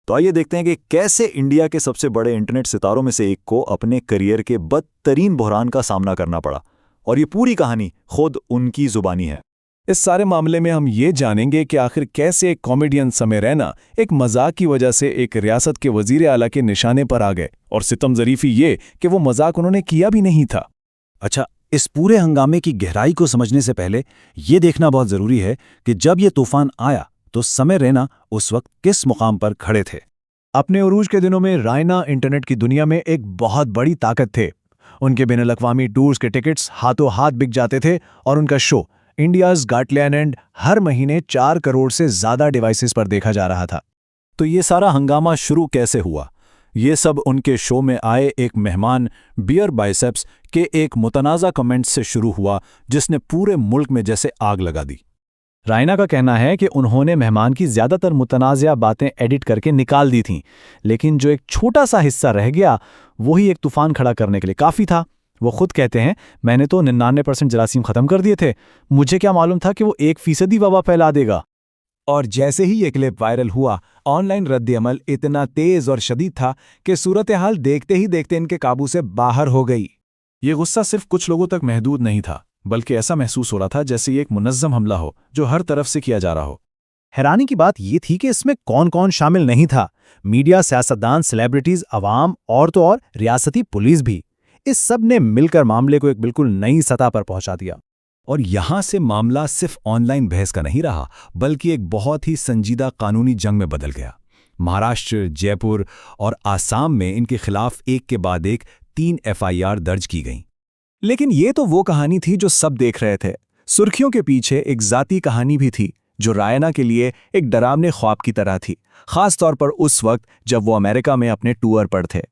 तो आइए देखते हैं कि कैसे इंडिया के सबसे बड़े इंटरनेट सितारों में से एक को अपने करियर के बदतरीन बहरान का सामना करना पड़ा, और ये पूरी कहानी खुद उनकी जुबानी है। इस सारे मामले में हम ये जानेंगे कि आखिर कैसे एक कॉमेडियन समय रैना एक मजाक की वजह से एक रियासत के वजीर आला के निशाने पर आ गए, और सितम ज़रीफ़ी ये कि वो मजाक उन्होंने किया भी नहीं था। अच्छा, इस पूरे हंगामे की गहराई को समझने से पहले ये देखना बहुत ज़रूरी है कि जब ये तूफान आया तो समय रैना उस वक्त किस मुकाम पर खड़े थे। अपने उरूज के दिनों में रायना इंटरनेट की दुनिया में एक बहुत बड़ी ताकत थे। उनके बैनुल-अक़वामी टूर्स के टिकट्स हाथों हाथ बिक जाते थे और उनका शो इंडियाज़ गॉट टैलेंट हर महीने 4 करोड़ से ज़्यादा डिवाइसेस पर देखा जा रहा था। तो ये सारा हंगामा शुरू कैसे हुआ? ये सब उनके शो में आए एक मेहमान बियर बाइसेप्स के एक मुतनाज़ा कमेंट से शुरू हुआ, जिसने पूरे मुल्क में जैसे आग लगा दी। रायना का कहना है कि उन्होंने मेहमान की ज़्यादातर मुतनाज़ा बातें एडिट करके निकाल दी थीं, लेकिन जो एक छोटा सा हिस्सा रह गया वही एक तूफान खड़ा करने के लिए काफ़ी था। वो खुद कहते हैं, मैंने तो 99% जरासीम ख़त्म कर दिए थे, मुझे क्या मालूम था कि वो 1% वबा फैला देगा। और जैसे ही ये क्लिप वायरल हुआ, ऑनलाइन रद्द-ए-अमल इतना तेज़ और शदीद था कि सूरत हाल देखते ही देखते इनके काबू से बाहर हो गई। ये गुस्सा सिर्फ कुछ लोगों तक महदूद नहीं था, बल्कि ऐसा महसूस हो रहा था जैसे ये एक मुनज़्ज़म हमला हो जो हर तरफ से किया जा रहा हो। हैरानी की बात ये थी कि इसमें कौन कौन शामिल नहीं था। मीडिया, सियासतदान, सेलिब्रिटीज़, अवाम और तो और रियासती पुलिस भी। इस सब ने मिलकर मामले को एक बिल्कुल नई सतह पर पहुंचा दिया। और यहां से मामला सिर्फ ऑनलाइन बहस का नहीं रहा, बल्कि एक बहुत ही संजीदा कानूनी जंग में बदल गया। महाराष्ट्र, जयपुर और आसाम में इनके खिलाफ एक के बाद एक 3 FIR दर्ज की गईं। लेकिन ये तो वो कहानी थी जो सब देख रहे थे। सुर्खियों के पीछे एक ज़ाती कहानी भी थी जो रायना के लिए एक डरावने ख्वाब की तरह थी, खास तौर पर उस वक्त जब वो अमेरिका में अपने टूर पर थे।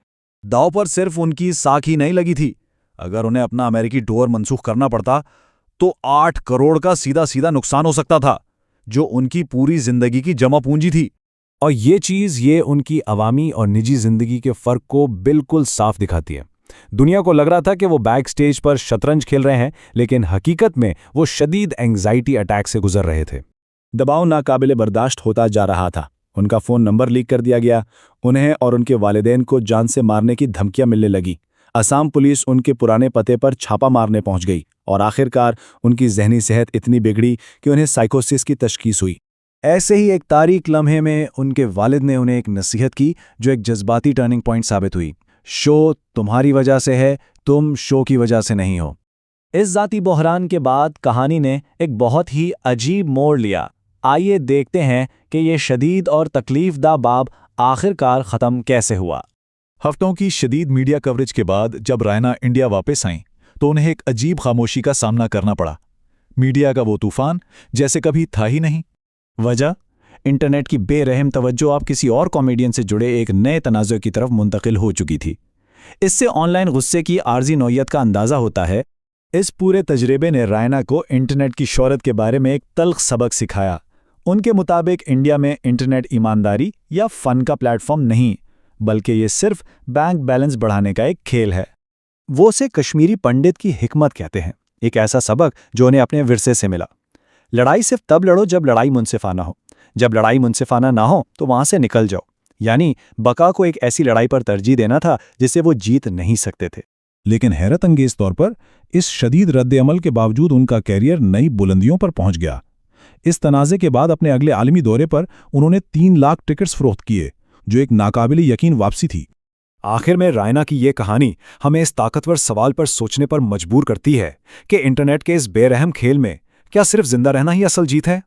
दांव पर सिर्फ उनकी साख ही नहीं लगी थी। अगर उन्हें अपना अमेरिकी टूर मनसूख करना पड़ता तो 8 करोड़ का सीधा सीधा नुकसान हो सकता था, जो उनकी पूरी जिंदगी की जमा पूंजी थी। और ये चीज़ ये उनकी अवामी और निजी जिंदगी के फ़र्क को बिल्कुल साफ दिखाती है। दुनिया को लग रहा था कि वो बैक स्टेज पर शतरंज खेल रहे हैं, लेकिन हकीकत में वो शदीद एंग्जाइटी अटैक से गुजर रहे थे। दबाव नाकाबिले बर्दाश्त होता जा रहा था। उनका फ़ोन नंबर लीक कर दिया गया। उन्हें और उनके वालिदैन को जान से मारने की धमकियां मिलने लगी। असम पुलिस उनके पुराने पते पर छापा मारने पहुंच गई और आखिरकार उनकी जहनी सेहत इतनी बिगड़ी कि उन्हें साइकोसिस की तशखीस हुई। ऐसे ही एक तारीक लम्हे में उनके वालिद ने उन्हें एक नसीहत की जो एक जज्बाती टर्निंग पॉइंट साबित हुई। शो तुम्हारी वजह से है, तुम शो की वजह से नहीं हो। इस ज़ाती बहरान के बाद कहानी ने एक बहुत ही अजीब मोड़ लिया। आइए देखते हैं कि ये शदीद और तकलीफदा बाब आखिरकार ख़त्म कैसे हुआ। हफ्तों की शदीद मीडिया कवरेज के बाद जब रायना इंडिया वापस आईं तो उन्हें एक अजीब खामोशी का सामना करना पड़ा। मीडिया का वो तूफान जैसे कभी था ही नहीं। वजह, इंटरनेट की बेरहम तवज्जो अब किसी और कॉमेडियन से जुड़े एक नए तनाज़ुर की तरफ मुंतकिल हो चुकी थी। इससे ऑनलाइन गुस्से की आर्जी नौयत का अंदाज़ा होता है। इस पूरे तजर्बे ने रायना को इंटरनेट की शोहरत के बारे में एक तल्ख सबक सिखाया। उनके मुताबिक इंडिया में इंटरनेट ईमानदारी या फ़न का प्लेटफॉर्म नहीं, बल्कि ये सिर्फ बैंक बैलेंस बढ़ाने का एक खेल है। वो उसे कश्मीरी पंडित की हिकमत कहते हैं, एक ऐसा सबक जो उन्हें अपने विरसे से मिला। लड़ाई सिर्फ तब लड़ो जब लड़ाई मुनसिफाना हो। जब लड़ाई मुनसिफाना ना हो तो वहां से निकल जाओ। यानी बका को एक ऐसी लड़ाई पर तरजीह देना था जिसे वो जीत नहीं सकते थे। लेकिन हैरत अंगेज तौर पर इस शदीद रद्द-ए-अमल के बावजूद उनका कैरियर नई बुलंदियों पर पहुंच गया। इस तनाज़े के बाद अपने अगले आलमी दौरे पर उन्होंने 3 लाख टिकट्स फरोख्त किए, जो एक नाकाबिले यकीन वापसी थी। आखिर में रायना की ये कहानी हमें इस ताकतवर सवाल पर सोचने पर मजबूर करती है कि इंटरनेट के इस बेरहम खेल में क्या सिर्फ जिंदा रहना ही असल जीत है?